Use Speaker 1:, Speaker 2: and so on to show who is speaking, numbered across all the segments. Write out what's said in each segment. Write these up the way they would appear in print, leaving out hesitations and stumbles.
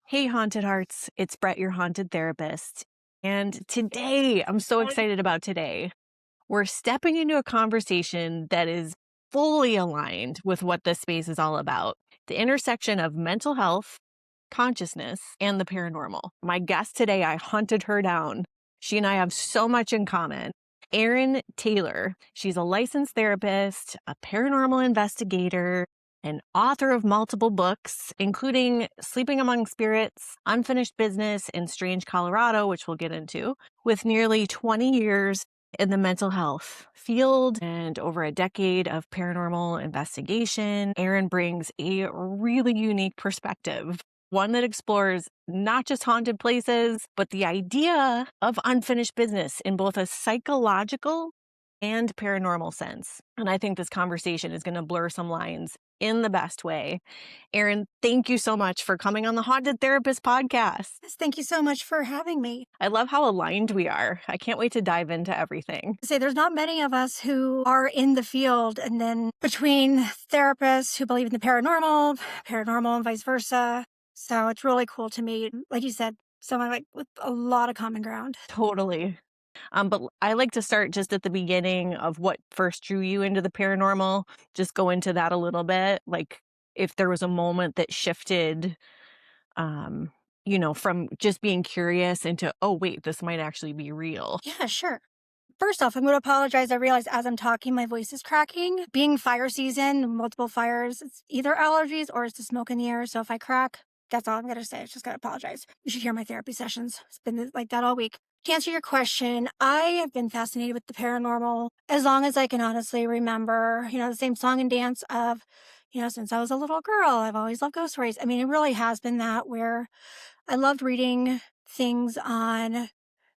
Speaker 1: Hey, Haunted Hearts. It's Brett, your haunted therapist. And today, I'm so excited about today. We're stepping into a conversation that is fully aligned with what this space is all about, the intersection of mental health, consciousness, and the paranormal. My guest today, I hunted her down. She and I have so much in common. Erin Taylor. She's a licensed therapist, a paranormal investigator, an author of multiple books, including Sleeping Among Spirits, Unfinished Business, and Strange Colorado, which we'll get into, with nearly 20 years in the mental health field and over a decade of paranormal investigation. Erin brings a really unique perspective, one that explores not just haunted places, but the idea of unfinished business in both a psychological and paranormal sense. And I think this conversation is going to blur some lines in the best way. Erin, thank you so much for coming on the Haunted Therapist podcast.
Speaker 2: Yes, thank you so much for having me.
Speaker 1: I love how aligned we are. I can't wait to dive into everything.
Speaker 2: There's not many of us who are in the field, and then between therapists who believe in the paranormal and vice versa. So it's really cool to meet, like you said, someone like with a lot of common ground.
Speaker 1: Totally. But I like to start just at the beginning of what first drew you into the paranormal. Just go into that a little bit. Like if there was a moment that shifted, um, from just being curious into, oh, wait, this might actually be real.
Speaker 2: Yeah, sure. First off, I'm going to apologize. I realize as I'm talking, my voice is cracking. Being fire season, multiple fires, it's either allergies or it's the smoke in the air. So if I crack, that's all I'm going to say. I just got to apologize. You should hear my therapy sessions. It's been like that all week. To answer your question, I have been fascinated with the paranormal as long as I can honestly remember, the same song and dance of, since I was a little girl, I've always loved ghost stories. I mean, it really has been that where I loved reading things on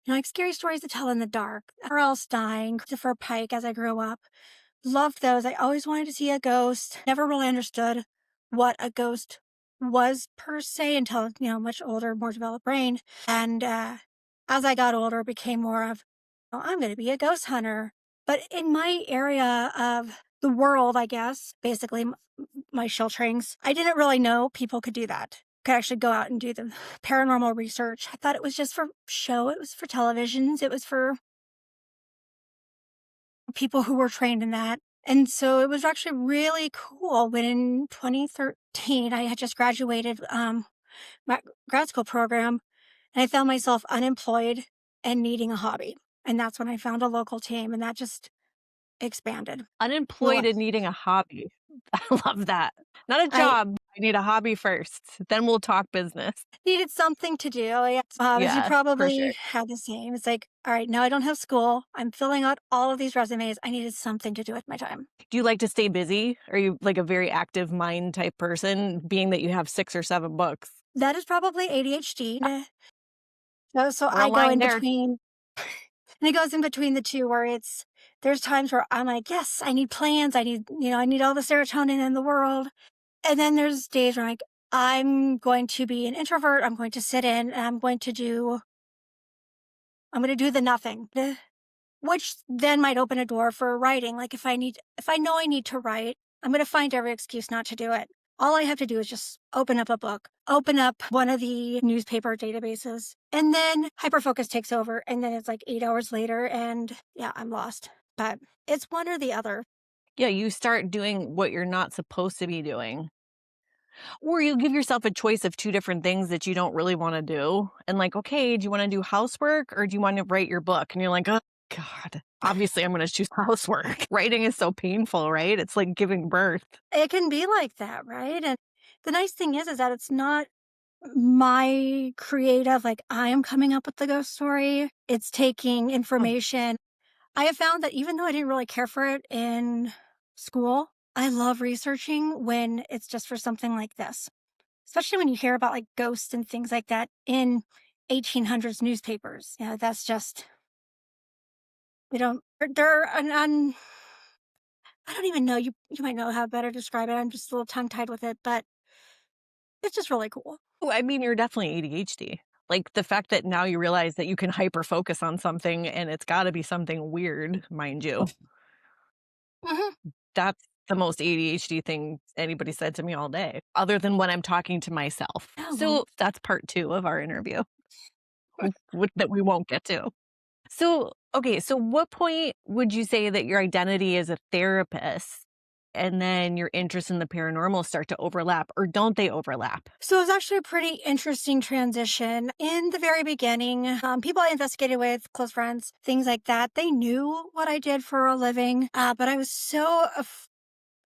Speaker 2: like scary stories to tell in the dark. R.L. Stein, Christopher Pike as I grew up. Loved those. I always wanted to see a ghost. Never really understood what a ghost was per se until, much older, more developed brain. And as I got older, it became more of, oh, I'm going to be a ghost hunter. But in my area of the world, I guess, basically my shelterings, I didn't really know people could do that. Could actually go out and do the paranormal research. I thought it was just for show. It was for televisions. It was for people who were trained in that. And so it was actually really cool when in 2013, I had just graduated my grad school program, and I found myself unemployed and needing a hobby. And that's when I found a local team, and that just expanded.
Speaker 1: Unemployed
Speaker 2: Well,
Speaker 1: and needing a hobby. I love that. Not a
Speaker 2: I
Speaker 1: job. I need a hobby first. Then we'll talk business.
Speaker 2: needed something to do. Yes. As you
Speaker 1: Yeah, for
Speaker 2: probably
Speaker 1: sure.
Speaker 2: had the same. It's like, all right, now I don't have school. I'm filling out all of these resumes. I needed something to do with my time.
Speaker 1: Do you like to stay busy? Are you like a very active mind type person, being that you have 6 or 7 books?
Speaker 2: That is probably ADHD. So
Speaker 1: We're
Speaker 2: I go in
Speaker 1: aligned there.
Speaker 2: between, and it goes in between the two where there's times where I'm like, yes, I need plans. I need all the serotonin in the world. And then there's days where I'm going to be an introvert. I'm going to sit in and I'm going to do the nothing, which then might open a door for writing. Like if I know I need to write, I'm going to find every excuse not to do it. All I have to do is just open up a book, open up one of the newspaper databases, and then hyperfocus takes over. And then it's like 8 hours later and yeah, I'm lost. But it's one or the other.
Speaker 1: Yeah, you start doing what you're not supposed to be doing. Or you give yourself a choice of 2 different things that you don't really wanna do, and like, "Okay, do you wanna do housework or do you wanna write your book?" And you're like, "Oh, God, obviously I'm gonna choose housework." Writing is so painful, right? It's like giving birth.
Speaker 2: It can be like that, right? And the nice thing is that it's not my creative, like I am coming up with the ghost story. It's taking
Speaker 1: Oh,
Speaker 2: information. I have found that even though I didn't really care for it in school, I love researching when it's just for something like this, especially when you hear about like ghosts and things like that in 1800s newspapers. That's just, they're I don't even know. You might know how better to describe it. I'm just a little tongue tied with it, but it's just really cool.
Speaker 1: I mean, you're definitely ADHD. Like, the fact that now you realize that you can hyper focus on something and it's gotta be something weird, mind you.
Speaker 2: Mhm.
Speaker 1: That's the most ADHD thing anybody said to me all day, other than when I'm talking to myself.
Speaker 2: Oh, well,
Speaker 1: So that's part 2 of our interview, that we won't get to. So, okay, so what point would you say that your identity as a therapist and then your interest in the paranormal start to overlap, or don't they overlap?
Speaker 2: so it was actually a pretty interesting transition. In the very beginning, people I investigated with, close friends, things like that, they knew what I did for a living, but I was so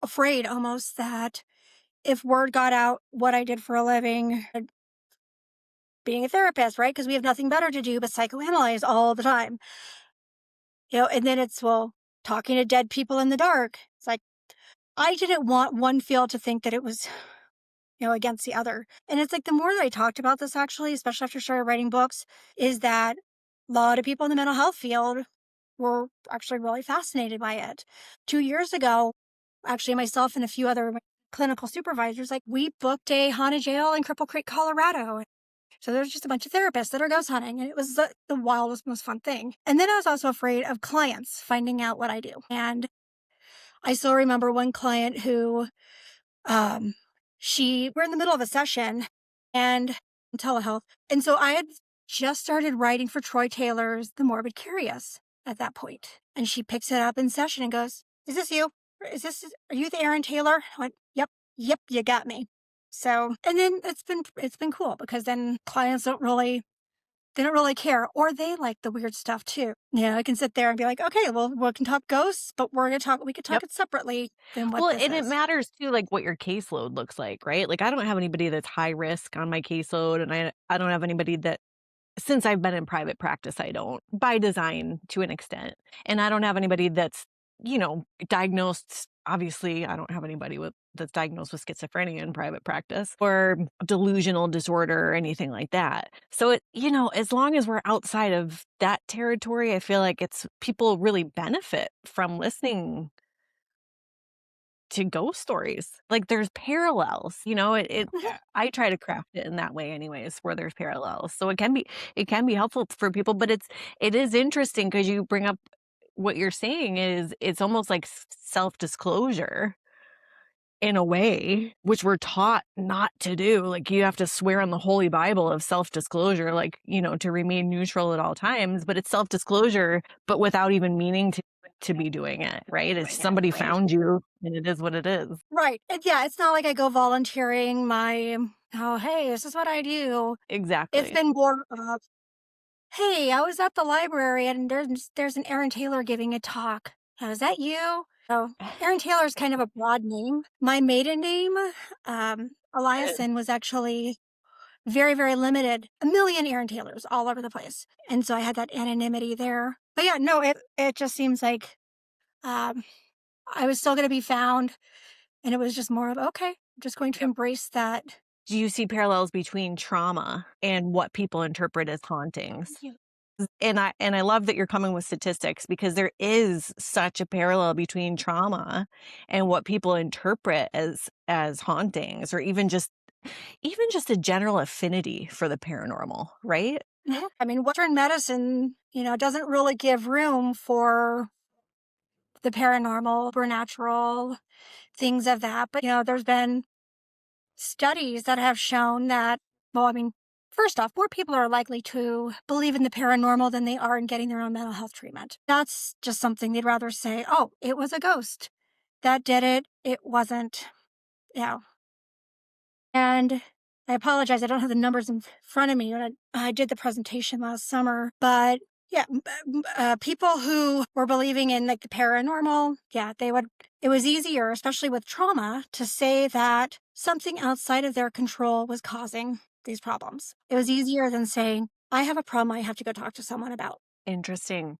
Speaker 2: afraid almost that if word got out what I did for a living, being a therapist, right? Because we have nothing better to do but psychoanalyze all the time. And then it's, well, talking to dead people in the dark. It's like, I didn't want one field to think that it was, against the other. And it's like the more that I talked about this, actually, especially after I started writing books, is that a lot of people in the mental health field were actually really fascinated by it. 2 years ago, actually, myself and a few other clinical supervisors, like, we booked a haunted jail in Cripple Creek, Colorado. So there's just a bunch of therapists that are ghost hunting, and it was the wildest, most fun thing. And then I was also afraid of clients finding out what I do. And I still remember one client who, um, we're in the middle of a session and telehealth. And so I had just started writing for Troy Taylor's The Morbid Curious at that point. And she picks it up in session and goes, "Is this you? Are you the Erin Taylor?" I went, "Yep, you got me." So, and then it's been cool because then clients they don't really care, or they like the weird stuff too. I can sit there and be like, "Okay, well, we can talk ghosts, but we could talk
Speaker 1: Yep.
Speaker 2: it separately than what
Speaker 1: Well,
Speaker 2: this
Speaker 1: and it
Speaker 2: is."
Speaker 1: matters too, like, what your caseload looks like, right? Like, I don't have anybody that's high risk on my caseload, and I don't have anybody that since I've been in private practice, I don't, by design to an extent. And I don't have anybody that's, diagnosed. Obviously, I don't have anybody that's diagnosed with schizophrenia in private practice or delusional disorder or anything like that. So as long as we're outside of that territory, I feel like it's people really benefit from listening to ghost stories. Like, there's parallels,
Speaker 2: Mhm.
Speaker 1: I try to craft it in that way anyways, where there's parallels. So it can be helpful for people, but it is interesting because you bring up what you're saying is it's almost like self-disclosure in a way, which we're taught not to do. Like, you have to swear on the Holy Bible of self-disclosure, like, to remain neutral at all times, but it's self-disclosure, but without even meaning to be doing it, right? It's somebody found you and it is what it is.
Speaker 2: Right. And yeah, it's not like I go volunteering "Oh, hey, this is what I do." It's
Speaker 1: Exactly.
Speaker 2: been more of, "Hey, I was at the library and there's an Erin Taylor giving a talk. Now, is that you?" So Erin Taylor is kind of a broad name. My maiden name, Eliason, was actually very, very limited. A million Erin Taylors all over the place. And so I had that anonymity there. But yeah, no, it just seems like um, I was still going to be found. And it was just more of, okay, I'm just going to
Speaker 1: Yep.
Speaker 2: embrace that.
Speaker 1: Do you see parallels between trauma and what people interpret as hauntings?
Speaker 2: Yeah.
Speaker 1: And I love that you're coming with statistics because there is such a parallel between trauma and what people interpret as hauntings, or even just a general affinity for the paranormal, right?
Speaker 2: Mhm. I mean, Western medicine, doesn't really give room for the paranormal, supernatural, things of that. But, there's been studies that have shown that, well, I mean, first off, more people are likely to believe in the paranormal than they are in getting their own mental health treatment. That's just something they'd rather say, "Oh, it was a ghost that did it. It wasn't, you know, And I apologize, I don't have the numbers in front of me. When I did the presentation last summer, but yeah, people who were believing in like the paranormal, yeah, it was easier, especially with trauma, to say that something outside of their control was causing these problems. It was easier than saying, "I have a problem I have to go talk to someone about."
Speaker 1: Interesting.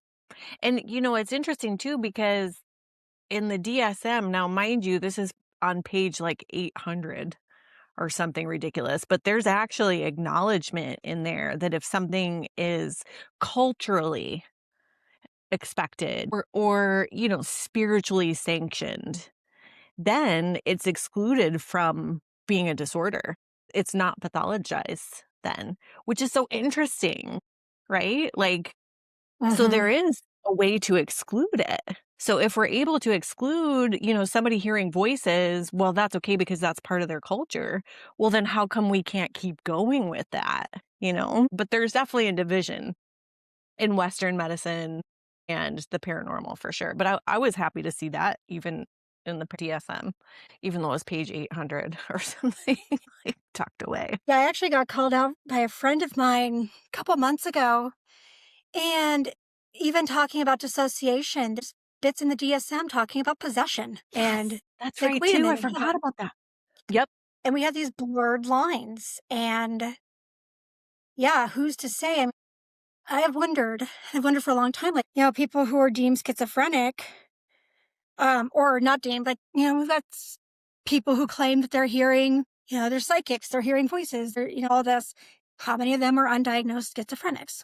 Speaker 1: And it's interesting too because in the DSM, now mind you, this is on page like 800 or something ridiculous, but there's actually acknowledgement in there that if something is culturally expected or spiritually sanctioned, then it's excluded from being a disorder. It's not pathologized then, which is so interesting, right? Like, so
Speaker 2: Hmm.
Speaker 1: there is a way to exclude it. So if we're able to exclude, somebody hearing voices, well, that's okay because that's part of their culture. Well, then how come we can't keep going with that? But there's definitely a division in Western medicine and the paranormal for sure. But I was happy to see that even in the DSM, even though it was page 800 or something like tucked away.
Speaker 2: Yeah, I actually got called out by a friend of mine a couple months ago, and even talking about dissociation, there's bits in the DSM talking about possession.
Speaker 1: Yes,
Speaker 2: And
Speaker 1: that's
Speaker 2: it's like,
Speaker 1: right
Speaker 2: wait a
Speaker 1: too. I
Speaker 2: minute, hold
Speaker 1: forgot
Speaker 2: on.
Speaker 1: about that. Yep.
Speaker 2: And we have these blurred lines. And yeah, who's to say? I mean, I've wondered for a long time, like, people who are deemed schizophrenic, or not deemed, but, we've got people who claim that they're hearing, they're psychics, they're hearing voices, they're, all this. How many of them are undiagnosed schizophrenics?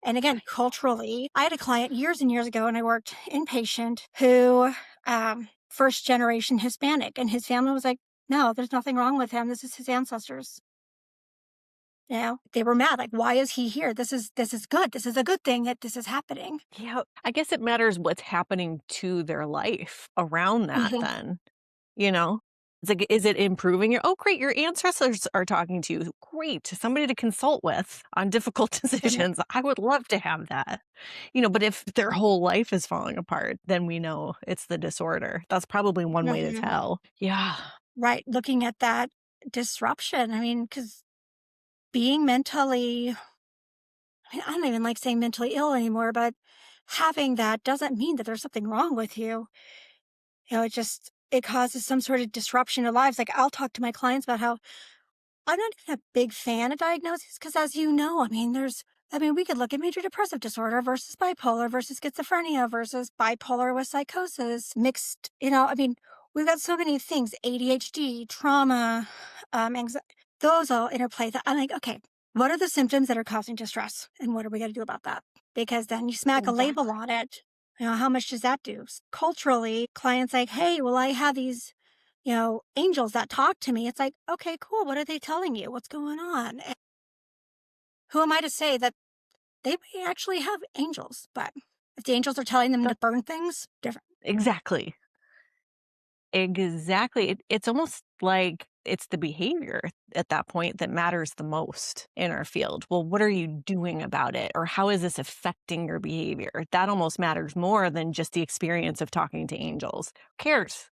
Speaker 2: And again, culturally, I had a client years and years ago, and I worked inpatient who, first generation Hispanic, and his family was like, no, there's nothing wrong with him. This is his ancestors. They were mad. Like, why is he here? This is good. This is a good thing that this is happening.
Speaker 1: Yeah, I guess it matters what's happening to their life around that
Speaker 2: Mhm.
Speaker 1: then, you know? It's like, is it improving your oh, great, your ancestors are talking to you. Great, somebody to consult with on difficult
Speaker 2: Mhm.
Speaker 1: decisions. I would love to have that. But if their whole life is falling apart, then we know it's the disorder. That's probably one way to
Speaker 2: Mhm.
Speaker 1: tell. Yeah.
Speaker 2: Right. Looking at that disruption. I mean, because being mentally, I mean, I don't even like saying mentally ill anymore, but having that doesn't mean that there's something wrong with you. It causes some sort of disruption in lives. Like, I'll talk to my clients about how I'm not even a big fan of diagnoses because, as you know, we could look at major depressive disorder versus bipolar versus schizophrenia versus bipolar with psychosis, mixed, we've got so many things, ADHD, trauma, anxiety, those all interplay that I'm like, okay, what are the symptoms that are causing distress? And what are we going to do about that? Because then you smack a label
Speaker 1: Exactly.
Speaker 2: on it. How much does that do? Culturally, clients like, hey, well, I have these angels that talk to me. It's like, okay, cool. What are they telling you? What's going on? And who am I to say that they may actually have angels? But if the angels are telling them to burn things, different.
Speaker 1: Exactly. Exactly. It's almost like it's the behavior at that point that matters the most in our field. Well, what are you doing about it? Or how is this affecting your behavior? That almost matters more than just the experience of talking to angels. Who cares?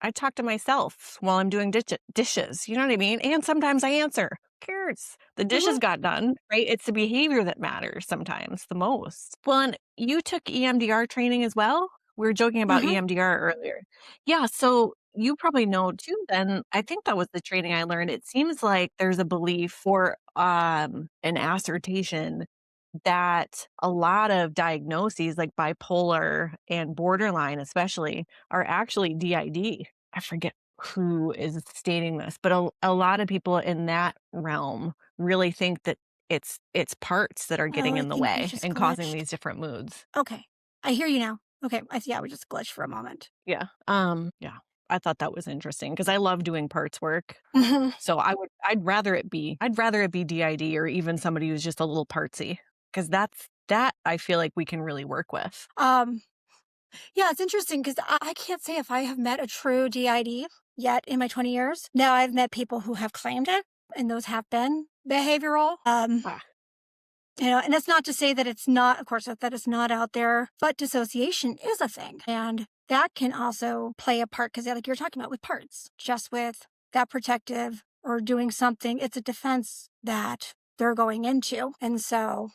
Speaker 1: I talk to myself while I'm doing dishes. You know what I mean? And sometimes I answer. Who cares? The dishes
Speaker 2: Hmm.
Speaker 1: got done, right? It's the behavior that matters sometimes the most. Well, and you took EMDR training as well? We were joking about
Speaker 2: Hmm.
Speaker 1: EMDR earlier. Yeah, so you probably know too then, I think that was the training I learned. It seems like there's a belief or an assertion that a lot of diagnoses like bipolar and borderline especially are actually DID. I forget who is stating this, but a lot of people in that realm really think that it's parts that are
Speaker 2: Oh,
Speaker 1: getting
Speaker 2: I
Speaker 1: in the
Speaker 2: think we
Speaker 1: way
Speaker 2: just
Speaker 1: and causing
Speaker 2: glitched.
Speaker 1: these different moods.
Speaker 2: Okay. I hear you now. Okay. Yeah, we just glitched for a moment.
Speaker 1: Yeah. Yeah. I thought that was interesting because I love doing parts work.
Speaker 2: Hmm.
Speaker 1: So I'd rather it be DID or even somebody who's just a little partsy because that I feel like we can really work with.
Speaker 2: Um, yeah, it's interesting because I can't say if I have met a true DID yet in my 20 years. Now I've met people who have claimed it, and those have been behavioral.
Speaker 1: Ah,
Speaker 2: And it's not to say that it's not, of course, that it's not out there, but dissociation is a thing. And that can also play a part because, like you're talking about with parts, just with that protective or doing something, it's a defense that they're going into. And so,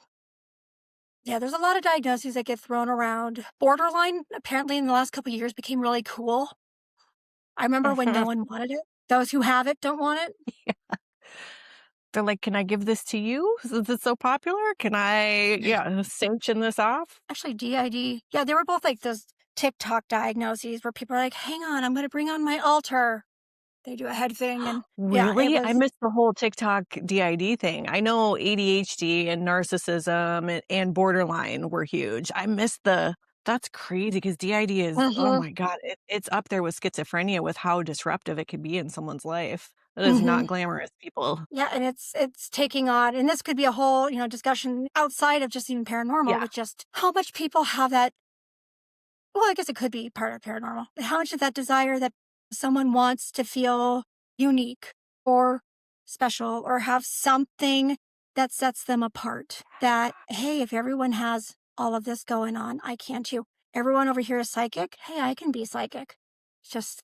Speaker 2: yeah, there's a lot of diagnoses that get thrown around. Borderline, apparently, in the last couple of years became really cool. I remember when no
Speaker 1: mhm.
Speaker 2: one wanted it. Those who have it don't want it.
Speaker 1: They're like, "Can I give this to you since it's so popular? Can I, yeah, sanction this off?"
Speaker 2: Actually, DID, yeah, they were both like those TikTok diagnoses where people are like, hang on, I'm going to bring on my altar. They do a head thing. And yeah, it
Speaker 1: Really? I
Speaker 2: was,
Speaker 1: missed the whole TikTok DID thing. I know ADHD and narcissism and borderline were huge. I missed the that's crazy because DID is, oh
Speaker 2: hmm
Speaker 1: my God, it's up there with schizophrenia with how disruptive it could be in someone's life. That is
Speaker 2: hmm
Speaker 1: not glamorous, people.
Speaker 2: yeah, and it's taking on, and this could be a whole discussion outside of just even paranormal,
Speaker 1: Yeah.
Speaker 2: with just how much people have that well, I guess it could be part of paranormal. But how much of that desire that someone wants to feel unique or special or have something that sets them apart? That, hey, if everyone has all of this going on, I can too. Everyone over here is psychic. Hey, I can be psychic. It's just,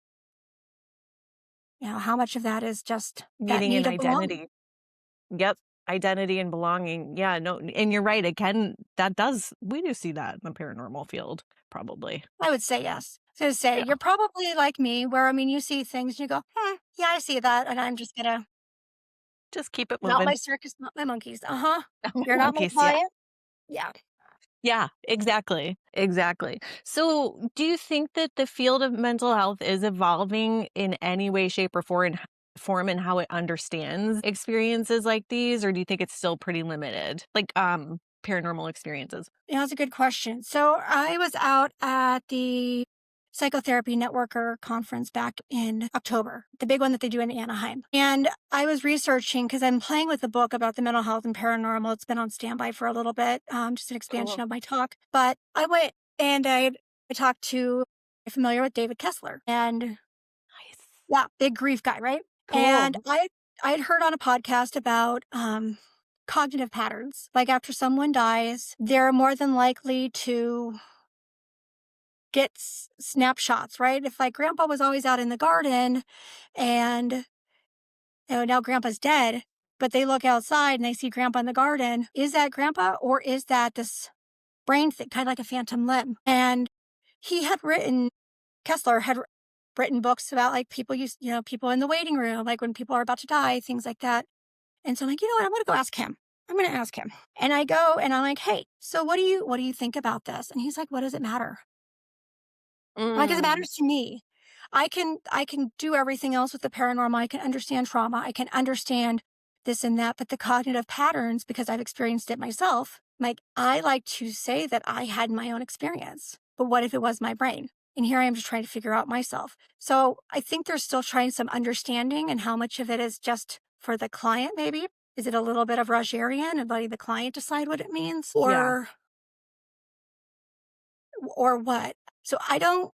Speaker 2: how much of that is just that
Speaker 1: Needing
Speaker 2: need
Speaker 1: an
Speaker 2: of belonging?
Speaker 1: identity. Yep. Identity and belonging. Yeah, no, and you're right. It can that does we do see that in the paranormal field, probably.
Speaker 2: I would say yes. So to say,
Speaker 1: Yeah.
Speaker 2: you're probably like me, where I mean, you see things and you go, yeah, I see that. And I'm just going to,
Speaker 1: Just keep it
Speaker 2: not my
Speaker 1: moving.
Speaker 2: circus, not my monkeys. Uh huh. You're not my
Speaker 1: Monkeys, yeah.
Speaker 2: client. Yeah.
Speaker 1: Yeah, exactly, exactly. So, do you think that the field of mental health is evolving in any way, shape, or form in how it understands experiences like these, or do you think it's still pretty limited? Like, paranormal experiences?
Speaker 2: Yeah, that's a good question. So I was out at the Psychotherapy Networker conference back in October, the big one that they do in Anaheim. And I was researching because I'm playing with a book about the mental health and paranormal. It's been on standby for a little bit, just an expansion
Speaker 1: Cool.
Speaker 2: of my talk. But I went and I talked to, I'm familiar with David Kessler, and
Speaker 1: Nice.
Speaker 2: yeah, big grief guy, right? And
Speaker 1: Cool.
Speaker 2: I had heard on a podcast about cognitive patterns. Like after someone dies, they're more than likely to get snapshots, right? If like grandpa was always out in the garden and now grandpa's dead, but they look outside and they see grandpa in the garden, is that grandpa or is that this brain thing, kind of like a phantom limb? And he had written, Kessler had written books about like people people in the waiting room, like when people are about to die, things like that. And so I'm like, you know what? I'm going to go ask him. I'm going to ask him. And I go and I'm like, hey, so what do you think about this? And he's like, what does it matter? I'm like, 'cause it
Speaker 1: Mm,
Speaker 2: matters to me. I can do everything else with the paranormal. I can understand trauma. I can understand this and that, but the cognitive patterns, because I've experienced it myself, like I like to say that I had my own experience. But what if it was my brain? And here I am just trying to figure out myself. So I think they're still trying some understanding and how much of it is just for the client, maybe. Is it a little bit of Rogerian and letting the client decide what it means?
Speaker 1: yeah.
Speaker 2: Or what? So I don't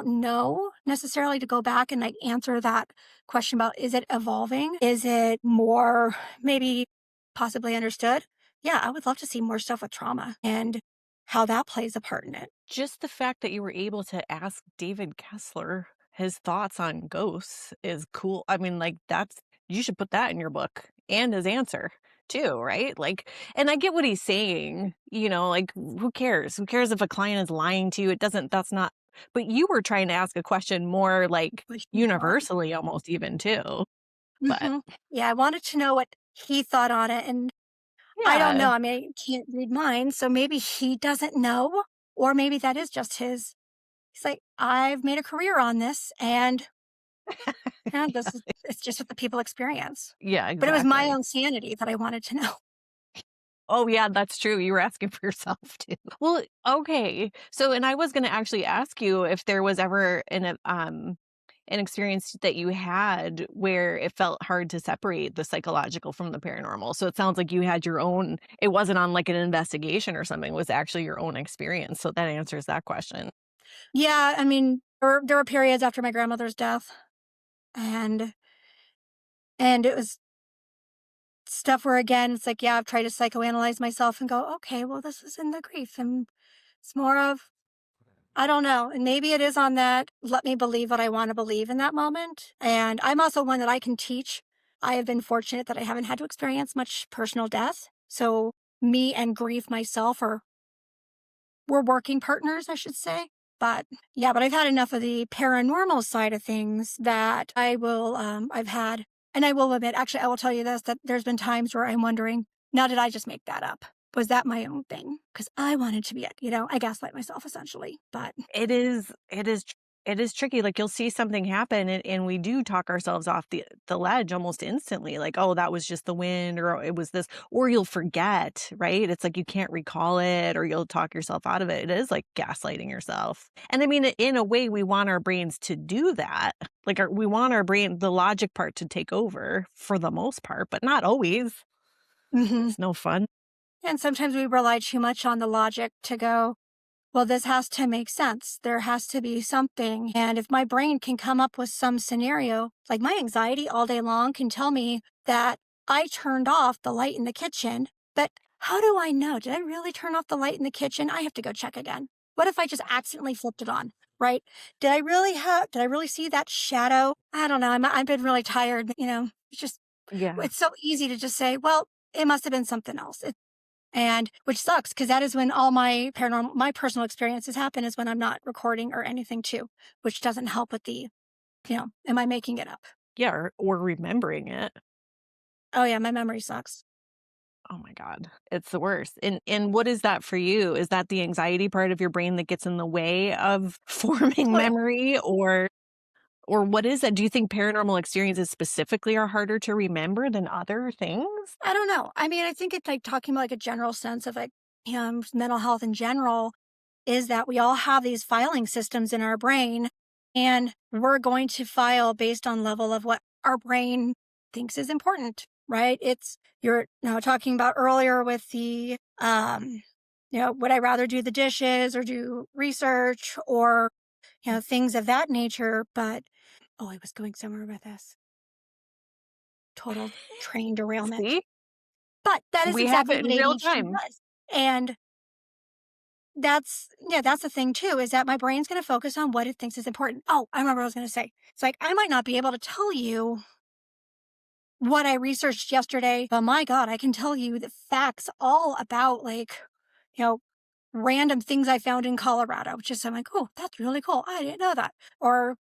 Speaker 2: know necessarily to go back and like answer that question about is it evolving? Is it more maybe possibly understood? Yeah, I would love to see more stuff with trauma and how that plays a part in it.
Speaker 1: Just the fact that you were able to ask David Kessler his thoughts on ghosts is cool. I mean, like, that's you should put that in your book and his answer too, right? Like, and I get what he's saying, like, who cares? Who cares if a client is lying to you? It doesn't, that's not, but you were trying to ask a question more like
Speaker 2: What he thought.
Speaker 1: universally almost even too. But
Speaker 2: Yeah, I wanted to know what he thought on it. And I don't
Speaker 1: yeah,
Speaker 2: know. I mean, I can't read minds. So maybe he doesn't know, or maybe that is just his. He's like, I've made a career on this and this is it's just what the people experience.
Speaker 1: yeah,
Speaker 2: But it was my
Speaker 1: exactly.
Speaker 2: own sanity that I wanted to know.
Speaker 1: Oh, yeah, that's true. You were asking for yourself too. Well, okay. So, and I was gonna actually ask you if there was ever an experience that you had where it felt hard to separate the psychological from the paranormal. So it sounds like you had your own it wasn't on like an investigation or something, it was actually your own experience. So that answers that question.
Speaker 2: Yeah, I mean, there were periods after my grandmother's death, and it was stuff where again, it's like, yeah, I've tried to psychoanalyze myself and go, okay, well, this is in the grief, and it's more of I don't know, and maybe it is on that. Let me believe what I want to believe in that moment. And I'm also one that I can teach. I have been fortunate that I haven't had to experience much personal death. So me and grief myself are we're working partners, I should say. But yeah, but I've had enough of the paranormal side of things that I've had, and I will admit, actually, I will tell you this, that there's been times where I'm wondering, now, did I just make that up? Was that my own thing? Because I wanted to be it, I gaslight myself essentially. But
Speaker 1: It is tricky. Like you'll see something happen and we do talk ourselves off the ledge almost instantly. Like, oh, that was just the wind, or "Oh, it was this," or you'll forget, right? It's like you can't recall it, or you'll talk yourself out of it. It is like gaslighting yourself. And I mean, in a way, we want our brains to do that. Like we want our brain, the logic part to take over for the most part, but not always.
Speaker 2: mhm.
Speaker 1: It's no fun.
Speaker 2: And sometimes we rely too much on the logic to go, well, this has to make sense. There has to be something. And if my brain can come up with some scenario, like my anxiety all day long can tell me that I turned off the light in the kitchen, but how do I know? Did I really turn off the light in the kitchen? I have to go check again. What if I just accidentally flipped it on? Right? Did I really see that shadow? I don't know. I've been really tired. It's just,
Speaker 1: Yeah.
Speaker 2: it's so easy to just say, well, it must have been something else. And which sucks because that is when all my personal experiences happen is when I'm not recording or anything too, which doesn't help with am I making it up?
Speaker 1: Yeah, or remembering it.
Speaker 2: Oh yeah, my memory sucks.
Speaker 1: Oh my god, it's the worst. And what is that for you? Is that the anxiety part of your brain that gets in the way of forming
Speaker 2: Oh yeah.
Speaker 1: memory, or what is that? Do you think paranormal experiences specifically are harder to remember than other things?
Speaker 2: I don't know. I mean, I think it's like talking about like a general sense of like, mental health in general is that we all have these filing systems in our brain and we're going to file based on level of what our brain thinks is important, right? It's you're now talking about earlier with the would I rather do the dishes or do research or things of that nature, but oh, I was going somewhere with this. Total train derailment.
Speaker 1: See?
Speaker 2: But that is
Speaker 1: We have
Speaker 2: exactly
Speaker 1: it
Speaker 2: what
Speaker 1: in real
Speaker 2: ADHD
Speaker 1: time.
Speaker 2: does. And that's the thing too, is that my brain's gonna focus on what it thinks is important. Oh, I remember what I was gonna say. It's like, I might not be able to tell you what I researched yesterday, but my God, I can tell you the facts all about like, you know, random things I found in Colorado, which is I'm like, oh, that's really cool. I didn't know that. Or,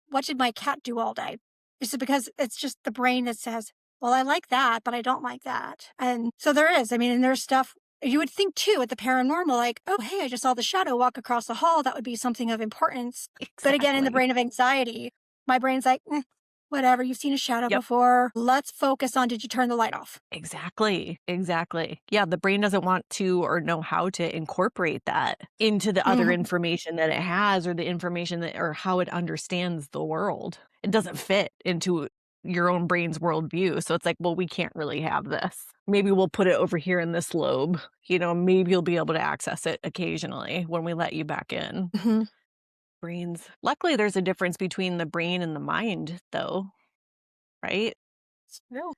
Speaker 2: what did my cat do all day? It's because it's just the brain that says, well, I like that, but I don't like that. And so there is. I mean, and there's stuff you would think too at the paranormal, like, oh, hey, I just saw the shadow walk across the hall. That would be something of importance. But again, in the
Speaker 1: Exactly.
Speaker 2: brain of anxiety, my brain's like, whatever, you've seen a shadow
Speaker 1: Yep.
Speaker 2: before. Let's focus on did you turn the light off?
Speaker 1: Exactly, exactly. Yeah, the brain doesn't want to or know how to incorporate that into the other
Speaker 2: Mhm.
Speaker 1: information that it has or the information that or how it understands the world. It doesn't fit into your own brain's worldview. So it's like, well, we can't really have this. Maybe we'll put it over here in this lobe. Maybe you'll be able to access it occasionally when we let you back in.
Speaker 2: Mhm.
Speaker 1: Brains. Luckily, there's a difference between the brain and the mind, though, right?
Speaker 2: It's true.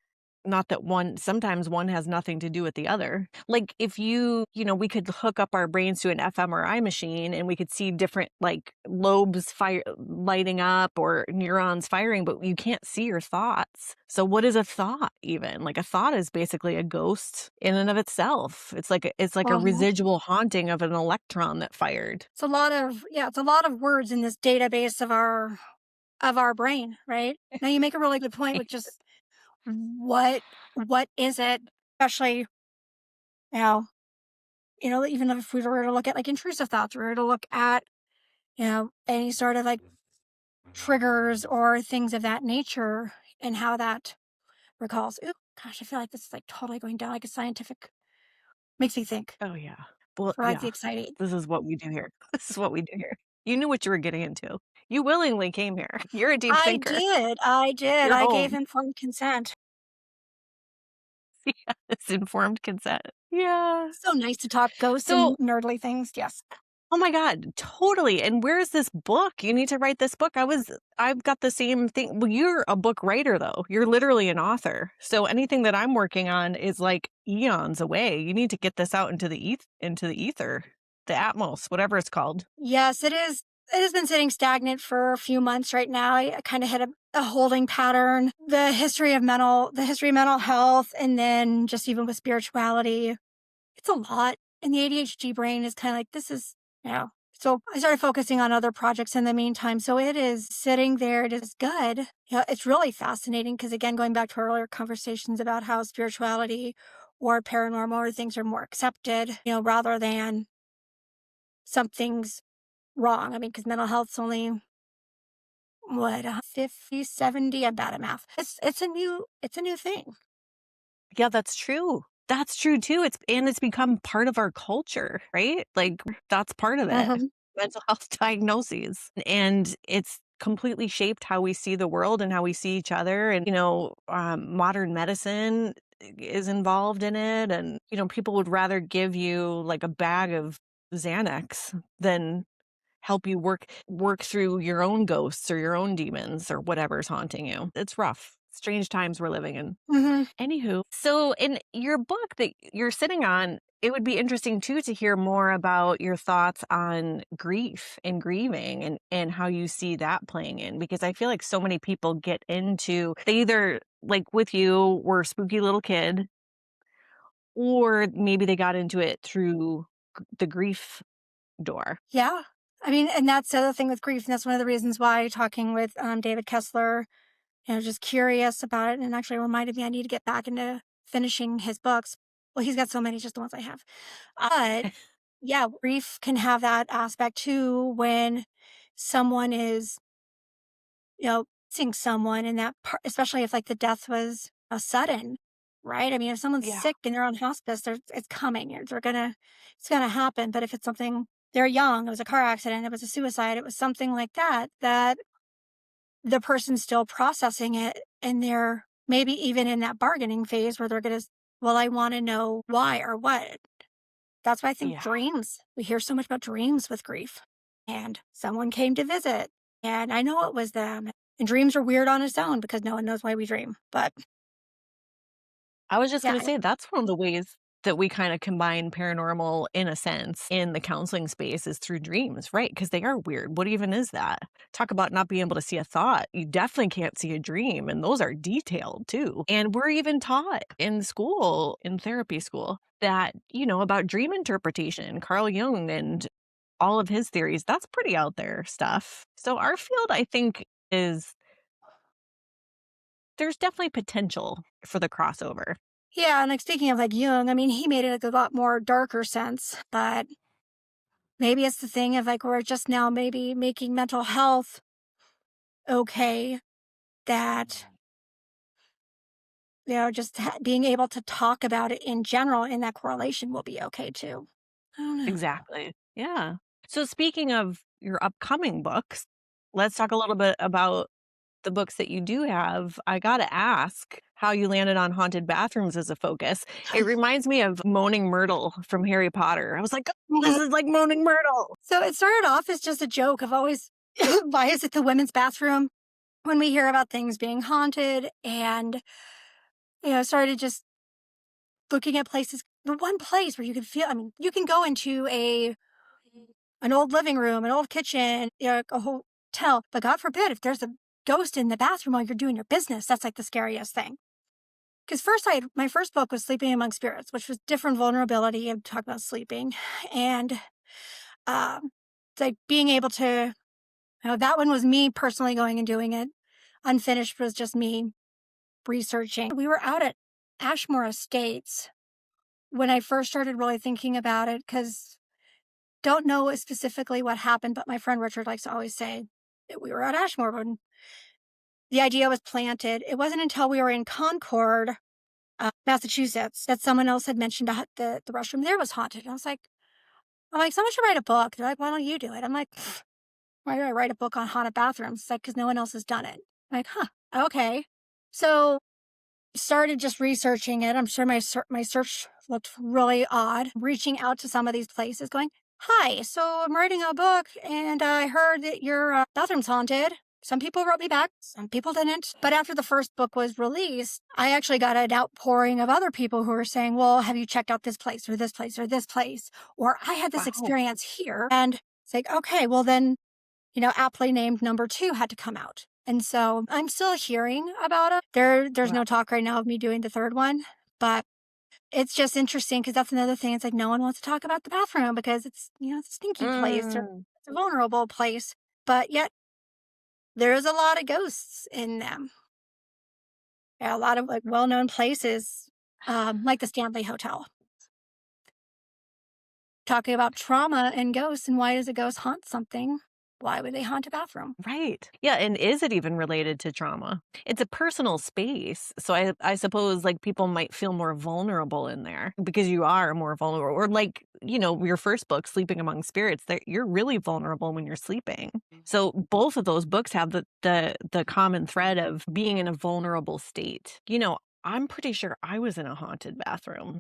Speaker 1: Not that sometimes one has nothing to do with the other. Like if we could hook up our brains to an fMRI machine and we could see different like lobes lighting up or neurons firing, but you can't see your thoughts. So what is a thought even? Like a thought is basically a ghost in and of itself. It's like a
Speaker 2: Uh-huh.
Speaker 1: residual haunting of an electron that fired.
Speaker 2: It's a lot of words in this database of our brain, right? Now you make a really good point with just what what is it, especially now, even if we were to look at like intrusive thoughts, we were to look at, any sort of like triggers or things of that nature and how that recalls. Ooh, gosh, I feel like this is like totally going down like a scientific makes me think
Speaker 1: Oh yeah. Well,
Speaker 2: for like the
Speaker 1: yeah.
Speaker 2: exciting.
Speaker 1: This is what we do here. This is what we do here. You knew what you were getting into. You willingly came here. You're a deep
Speaker 2: I
Speaker 1: thinker.
Speaker 2: did. I did.
Speaker 1: You're
Speaker 2: I gave
Speaker 1: home.
Speaker 2: informed consent.
Speaker 1: Yeah, it's informed consent. Yeah.
Speaker 2: So nice to talk ghosts
Speaker 1: So,
Speaker 2: and nerdly things. Yes.
Speaker 1: oh my god, totally, and where's this book? You need to write this book. I've got the same thing. Well, you're a book writer, though. You're literally an author. So anything that I'm working on is, like, eons away. You need to get this out into the ether, the Atmos, whatever it's called.
Speaker 2: Yes, it is. It has been sitting stagnant for a few months right now. I kind of hit a holding pattern. The history of mental health, and then just even with spirituality, it's a lot. And the ADHD brain is kind of like, this is, So I started focusing on other projects in the meantime. So it is sitting there. It is good. Yeah, it's really fascinating because, again, going back to our earlier conversations about how spirituality or paranormal or things are more accepted, rather than something's wrong. I mean, because mental health's only what 50, 70. I'm bad at math. It's a new thing.
Speaker 1: Yeah, that's true. That's true too. It's become part of our culture, right? Like that's part of it.
Speaker 2: Hmm.
Speaker 1: Mental health diagnoses. And it's completely shaped how we see the world and how we see each other. And, modern medicine is involved in it. And, people would rather give you like a bag of Xanax than help you work through your own ghosts or your own demons or whatever's haunting you. It's rough. Strange times we're living in.
Speaker 2: Mhm.
Speaker 1: Anywho, so in your book that you're sitting on, it would be interesting too to hear more about your thoughts on grief and grieving and how you see that playing in because I feel like so many people get into they either like with you were a spooky little kid or maybe they got into it through the grief door.
Speaker 2: Yeah. I mean, and that's the other thing with grief, and that's one of the reasons why talking with, David Kessler, just curious about it, and it actually reminded me I need to get back into finishing his books. Well, he's got so many, just the ones I have. But, yeah, grief can have that aspect too when someone is, seeing someone and that part especially if, like, the death was a sudden, right? I mean, if someone's
Speaker 1: Yeah.
Speaker 2: sick and they're on hospice, it's coming. It's gonna happen, but if it's something they're young, it was a car accident, it was a suicide, it was something like that, that the person's still processing it, and they're maybe even in that bargaining phase where they're gonna "Well, I wanna know why or what." That's why I think
Speaker 1: Yeah.
Speaker 2: dreams we hear so much about dreams with grief, and someone came to visit, and I know it was them, and dreams are weird on its own because no one knows why we dream, but
Speaker 1: I was just
Speaker 2: yeah,
Speaker 1: gonna say that's one of the ways that we kinda combine paranormal in a sense in the counseling space is through dreams, right? Because they are weird. What even is that? Talk about not being able to see a thought. You definitely can't see a dream, and those are detailed too. And we're even taught in school, in therapy school, that, about dream interpretation, Carl Jung and all of his theories, that's pretty out there stuff. So our field, I think, is there's definitely potential for the crossover.
Speaker 2: yeah, and, like, speaking of, like, Jung, I mean, he made it, like, a lot more darker sense, but maybe it's the thing of, like, we're just now maybe making mental health okay, that just being able to talk about it in general in that correlation will be okay too. I don't know.
Speaker 1: Exactly. Yeah. So speaking of your upcoming books, let's talk a little bit about the books that you do have. I gotta ask how you landed on haunted bathrooms as a focus. It reminds me of Moaning Myrtle from Harry Potter. I was like, "Oh, this
Speaker 2: Mhm.
Speaker 1: is like Moaning Myrtle."
Speaker 2: So it started off as just a joke of always, why is it the women's bathroom when we hear about things being haunted? And, started just looking at places. The one place where you could feel, I mean, you can go into an old living room, an old kitchen, a hotel, but God forbid if there's a ghost in the bathroom while you're doing your business, that's like the scariest thing. Because first, my first book was Sleeping Among Spirits, which was different vulnerability and talk about sleeping, and um, it's like being able to. That one was me personally going and doing it. Unfinished was just me researching. We were out at Ashmore Estates when I first started really thinking about it, because don't know specifically what happened, but my friend Richard likes to always say that we were at Ashmore when the idea was planted. It wasn't until we were in Concord, Massachusetts, that someone else had mentioned the restroom there was haunted. And I'm like, someone should write a book. They're like, why don't you do it? I'm like, "Pfft, why do I write a book on haunted bathrooms? It's like, because no one else has done it. I'm like, huh, okay. So started just researching it. I'm sure my search looked really odd. Reaching out to some of these places, going, "Hi, so I'm writing a book, and I heard that your bathroom's haunted." Some people wrote me back, some people didn't. But after the first book was released, I actually got an outpouring of other people who were saying, "Well, have you checked out this place or this place or this place?" Or "I had this
Speaker 1: Wow.
Speaker 2: experience here," and it's like, okay, well then aptly named number 2 had to come out. And so I'm still hearing about it. There's
Speaker 1: Wow.
Speaker 2: no talk right now of me doing the third one, but it's just interesting because that's another thing. It's like no one wants to talk about the bathroom because it's a stinky place or
Speaker 1: Mm,
Speaker 2: it's a vulnerable place. But yet there's a lot of ghosts in them. Yeah, a lot of like well-known places, like the Stanley Hotel. Talking about trauma and ghosts and why does a ghost haunt something? Why would they haunt a bathroom?
Speaker 1: right. Yeah, and is it even related to trauma? It's a personal space, so I suppose, like, people might feel more vulnerable in there because you are more vulnerable or, like, your first book, Sleeping Among Spirits, that you're really vulnerable when you're sleeping. So both of those books have the common thread of being in a vulnerable state. I'm pretty sure I was in a haunted bathroom.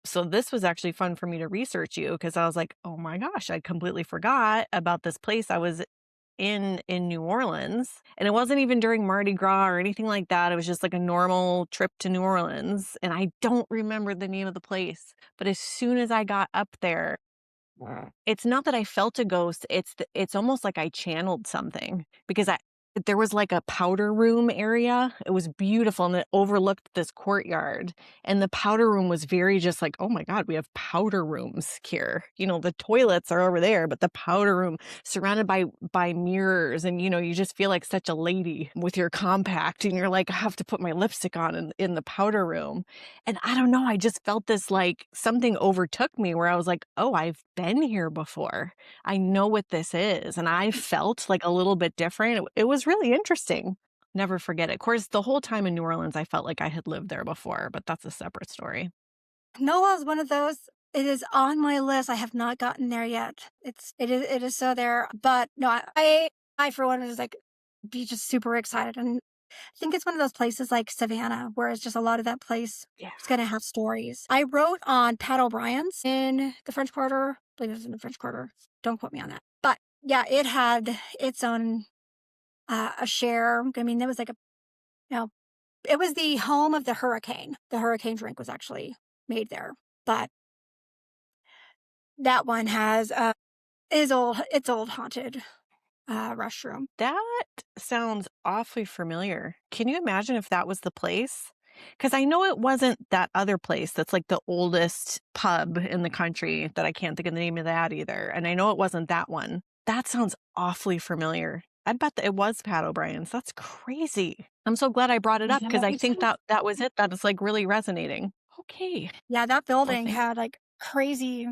Speaker 1: So this was actually fun for me to research you because I was like, "Oh my gosh, I completely forgot about this place I was in New Orleans." And it wasn't even during Mardi Gras or anything like that. It was just like a normal trip to New Orleans, and I don't remember the name of the place. But as soon as I got up there, it's not that I felt a ghost, it's almost like I channeled something because I there was like a powder room area. It was beautiful and it overlooked this courtyard. And the powder room was very just like, "Oh my god, we have powder rooms here." The toilets are over there, but the powder room surrounded by mirrors and you just feel like such a lady with your compact and you're like, "I have to put my lipstick on in the powder room." And I don't know, I just felt this like something overtook me where I was like, "Oh, I've been here before. I know what this is." And I felt like a little bit different. It was really interesting. Never forget it. Of course, the whole time in New Orleans, I felt like I had lived there before, but that's a separate story.
Speaker 2: NOLA is one of those. It is on my list. I have not gotten there yet. It is so there. But no, I for one is like be just super excited. And I think it's one of those places like Savannah, where it's just a lot of that place
Speaker 1: Yeah.
Speaker 2: is gonna have stories. I wrote on Pat O'Brien's in the French Quarter. I believe it was in the French Quarter. Don't quote me on that. But yeah, it had its own a share. I mean, there was like a you know, it was the home of the hurricane. The hurricane drink was actually made there. But that one has it's old haunted restroom.
Speaker 1: That sounds awfully familiar. Can you imagine if that was the place? Because I know it wasn't that other place that's like the oldest pub in the country that I can't think of the name of that either. And I know it wasn't that one. That sounds awfully familiar. I bet that it was Pat O'Brien's. That's crazy. I'm so glad I brought it up because
Speaker 2: Yeah,
Speaker 1: I
Speaker 2: it's
Speaker 1: think that was it. That is like really resonating. Okay.
Speaker 2: yeah, that
Speaker 1: Well,
Speaker 2: building
Speaker 1: thank
Speaker 2: had like crazy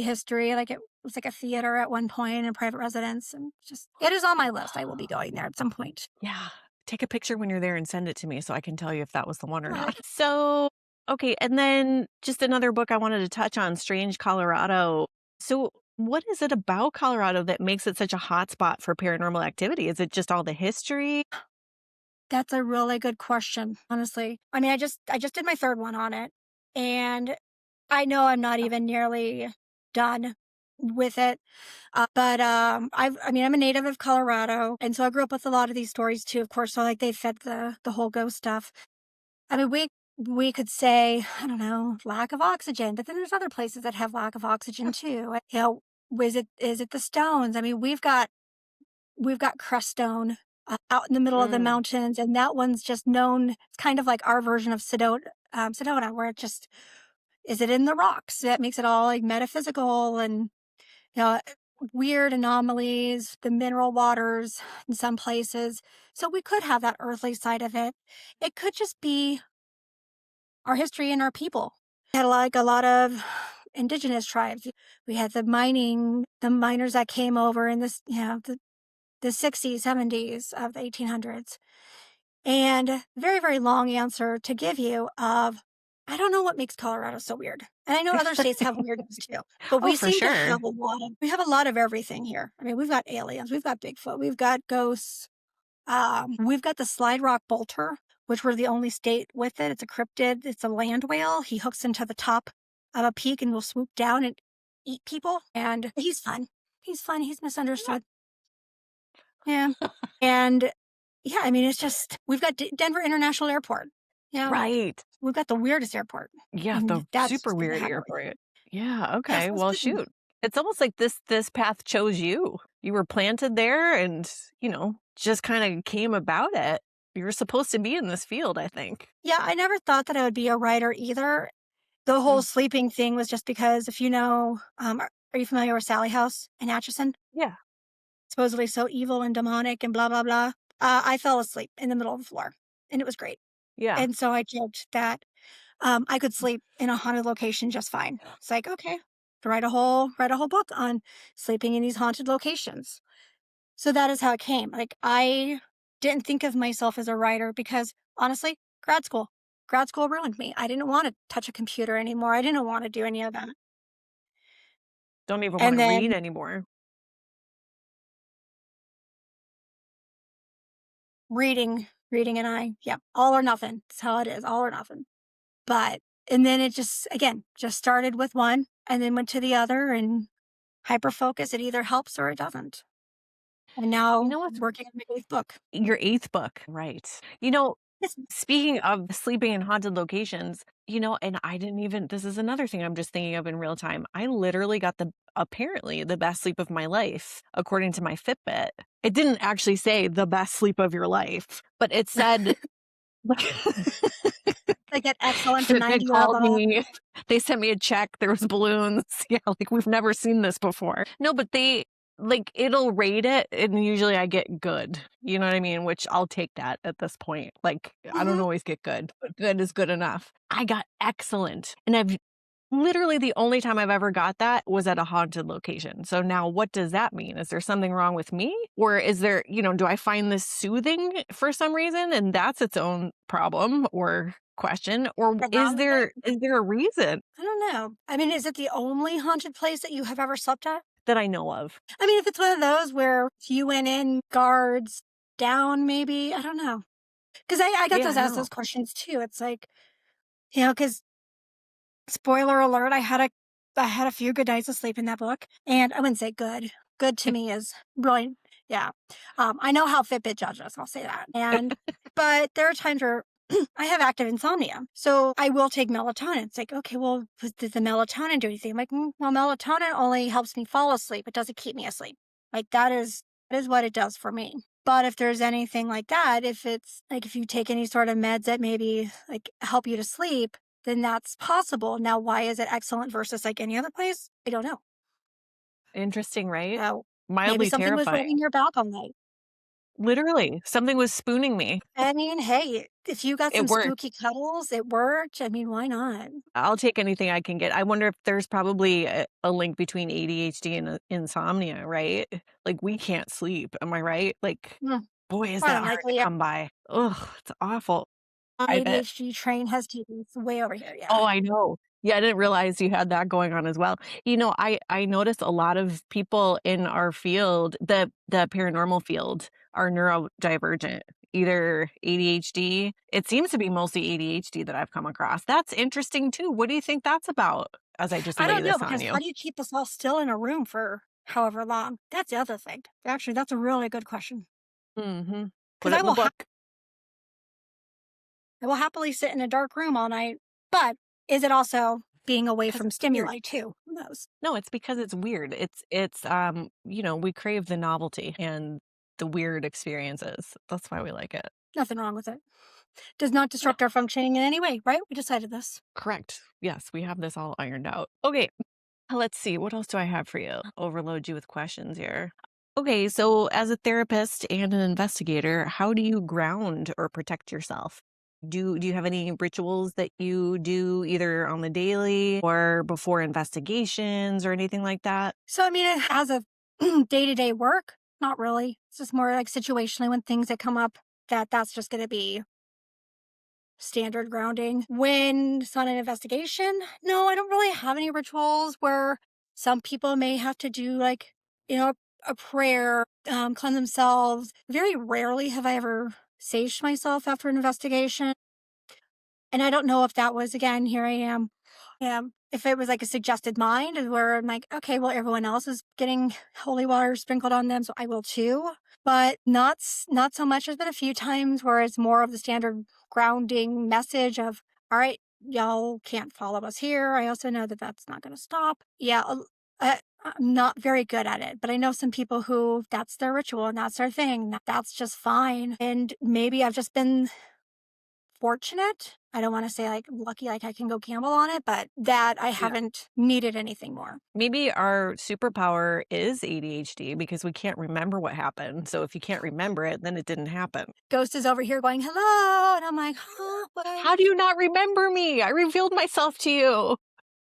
Speaker 2: history. Like it was like a theater at one point and private residence, and just it is on my list. I will be going there at some point.
Speaker 1: Yeah. Take a picture when you're there and send it to me so I can tell you if that was the one or
Speaker 2: Alright.
Speaker 1: not. So, okay. And then just another book I wanted to touch on, Strange Colorado. So, what is it about Colorado that makes it such a hotspot for paranormal activity? Is it just all the history?
Speaker 2: That's a really good question, honestly. I mean, I just did my third one on it, and I know I'm not even nearly done with it. I mean, I'm a native of Colorado, and so I grew up with a lot of these stories too, of course. So like they fed the whole ghost stuff. I mean, we could say, I don't know, lack of oxygen, but then there's other places that have lack of oxygen too. Is it the stones? I mean, we've got cruststone out in the middle of the
Speaker 1: Mm,
Speaker 2: mountains, and that one's just known. It's kind of like our version of Sedona, where it just is it in the rocks. That makes it all like metaphysical and you know, weird anomalies, the mineral waters in some places. So we could have that earthly side of it. It could just be our history and our people. We had like a lot of indigenous tribes. We had the miners that came over in the 60s, 70s of the 1800s. And very, very long answer to give you of I don't know what makes Colorado so weird. And I know other states have weirdness too, but
Speaker 1: oh,
Speaker 2: we
Speaker 1: for
Speaker 2: seem to
Speaker 1: sure.
Speaker 2: have a lot of everything here. I mean, we've got aliens, we've got Bigfoot, we've got ghosts. We've got the Slide Rock Bolter, which we're the only state with it. It's a cryptid. It's a land whale. He hooks into the top of a peak and will swoop down and eat people. And he's fun. He's fun. He's misunderstood. Yeah. And yeah, I mean, it's just we've got Denver International Airport. Yeah,
Speaker 1: Right.
Speaker 2: we've got the weirdest airport,
Speaker 1: Yeah,
Speaker 2: and
Speaker 1: the
Speaker 2: that's
Speaker 1: super
Speaker 2: just gonna
Speaker 1: weird
Speaker 2: have everything.
Speaker 1: airport. Yeah,
Speaker 2: Yeah,
Speaker 1: okay.
Speaker 2: so
Speaker 1: Well, shoot. It's almost like this path chose you. You were planted there and, just kind of came about it. You were supposed to be in this field, I think.
Speaker 2: yeah, I never thought that I would be a writer either. The whole
Speaker 1: Mm,
Speaker 2: sleeping thing was just because if you know, are you familiar with Sally House in Atchison?
Speaker 1: yeah.
Speaker 2: Supposedly so evil and demonic and blah blah blah. I fell asleep in the middle of the floor, and it was great.
Speaker 1: Yeah.
Speaker 2: And so I joked that I could sleep in a haunted location just fine. It's like okay, to write a whole book on sleeping in these haunted locations. So that is how it came. Like I didn't think of myself as a writer because honestly, grad school ruined me. I didn't want to touch a computer anymore. I didn't want to do any of that.
Speaker 1: Don't even want
Speaker 2: And
Speaker 1: to read
Speaker 2: then
Speaker 1: anymore.
Speaker 2: reading and yeah, all or nothing. That's how it is, all or nothing. But And then it just started with one and then went to the other and hyper focus. It either helps or it doesn't. And
Speaker 1: You
Speaker 2: now
Speaker 1: know what's
Speaker 2: working on my 8th book.
Speaker 1: your 8th book, right.
Speaker 2: Yes.
Speaker 1: Speaking of sleeping in haunted locations, and I didn't even this is another thing I'm just thinking of in real time. I literally got apparently the best sleep of my life according to my Fitbit. It didn't actually say the best sleep of your life, but it said like
Speaker 2: I get excellent to
Speaker 1: Fitbit
Speaker 2: 90 or
Speaker 1: called
Speaker 2: above.
Speaker 1: me. They sent me a check. There was balloons. Yeah, like we've never seen this before. No, but it'll rate it, and usually I get good. You know what I mean? Which I'll take that at this point. Like I don't
Speaker 2: Hmm.
Speaker 1: always get good, but good is good enough. I got excellent, and I've literally the only time I've ever got that was at a haunted location. So now what does that mean? Is there something wrong with me? Or is there, do I find this soothing for some reason and that's its own problem or question? Or
Speaker 2: What's
Speaker 1: is
Speaker 2: wrong with it?
Speaker 1: there a reason
Speaker 2: I don't know. I mean, is it the only haunted place that you have ever slept at?
Speaker 1: that I know of?
Speaker 2: I mean, if it's one of those where you went in, guards down, maybe, I don't know. Because I got
Speaker 1: Yeah,
Speaker 2: those
Speaker 1: I don't
Speaker 2: asked
Speaker 1: know.
Speaker 2: those questions too. It's like, because spoiler alert, I had a few good nights of sleep in that book, and I wouldn't say good. Good to me is really, yeah. I know how Fitbit judges. I'll say that. But there are times where I have active insomnia, so I will take melatonin. It's like, okay, well, did the melatonin do anything? I'm like, well, melatonin only helps me fall asleep. It doesn't keep me asleep. Like that is what it does for me. But if there's anything like that, if it's like if you take any sort of meds that maybe like help you to sleep, then that's possible. Now, why is it excellent versus like any other place? I don't know.
Speaker 1: Interesting, right?
Speaker 2: Maybe
Speaker 1: Mildly
Speaker 2: something was
Speaker 1: terrifying.
Speaker 2: rubbing your back all night.
Speaker 1: Literally, something was spooning me.
Speaker 2: I mean, hey, if you got
Speaker 1: It
Speaker 2: some
Speaker 1: worked.
Speaker 2: spooky cuddles, it worked. I mean, why not?
Speaker 1: I'll take anything I can get. I wonder if there's probably a link between ADHD and insomnia, right? Like we can't sleep. Am I right? Like,
Speaker 2: Hmm,
Speaker 1: boy, is
Speaker 2: more
Speaker 1: that
Speaker 2: than
Speaker 1: hard to
Speaker 2: likely, yeah.
Speaker 1: come by. Ugh, it's awful. I bet.
Speaker 2: ADHD train has taken us way over here. Yeah.
Speaker 1: Oh, I know. Yeah, I didn't realize you had that going on as well. I notice a lot of people in our field, the paranormal field, are neurodivergent, either ADHD. It seems to be mostly ADHD that I've come across. That's interesting too. What do you think that's about? As I just
Speaker 2: I
Speaker 1: lay
Speaker 2: don't know
Speaker 1: this on
Speaker 2: because how
Speaker 1: you.
Speaker 2: do you keep us all still in a room for however long? That's the other thing. Actually, that's a really good question.
Speaker 1: Mhm. Put
Speaker 2: Because
Speaker 1: it in the book.
Speaker 2: I will happily sit in a dark room all night, but is it also being away
Speaker 1: 'Cause
Speaker 2: from
Speaker 1: it's weird.
Speaker 2: stimuli too? Who knows?
Speaker 1: No, it's because it's weird. We crave the novelty and the weird experiences. That's why we like it.
Speaker 2: Nothing wrong with it. Does not
Speaker 1: No.
Speaker 2: disrupt our functioning in any way, right? We decided this.
Speaker 1: Correct. Yes, we have this all ironed out. Okay, let's see. What else do I have for you? Overload you with questions here. Okay, so as a therapist and an investigator, how do you ground or protect yourself? Do you have any rituals that you do either on the daily or before investigations or anything like that?
Speaker 2: So, I mean, as a day to day work, not really. It's just more like situationally when things that come up that's just going to be standard grounding. When it's on an investigation, no, I don't really have any rituals where some people may have to do like, a prayer, cleanse themselves. Very rarely have I ever saged myself after an investigation. And I don't know if that was, again, here I am. If it was like a suggested mind and where I'm like, okay, well, everyone else is getting holy water sprinkled on them, so I will too. But not so much. There's been a few times where it's more of the standard grounding message of, all right, y'all can't follow us here. I also know that that's not going to stop. Yeah, I'm not very good at it, but I know some people who that's their ritual and that's their thing. That's just fine. And maybe I've just been fortunate. I don't want to say like lucky, like I can go gamble on it, but that I
Speaker 1: Yeah.
Speaker 2: haven't needed anything more.
Speaker 1: Maybe our superpower is ADHD because we can't remember what happened. So if you can't remember it, then it didn't happen.
Speaker 2: Ghost is over here going, hello. And I'm like, huh? What?
Speaker 1: How do you not remember me? I revealed myself to you.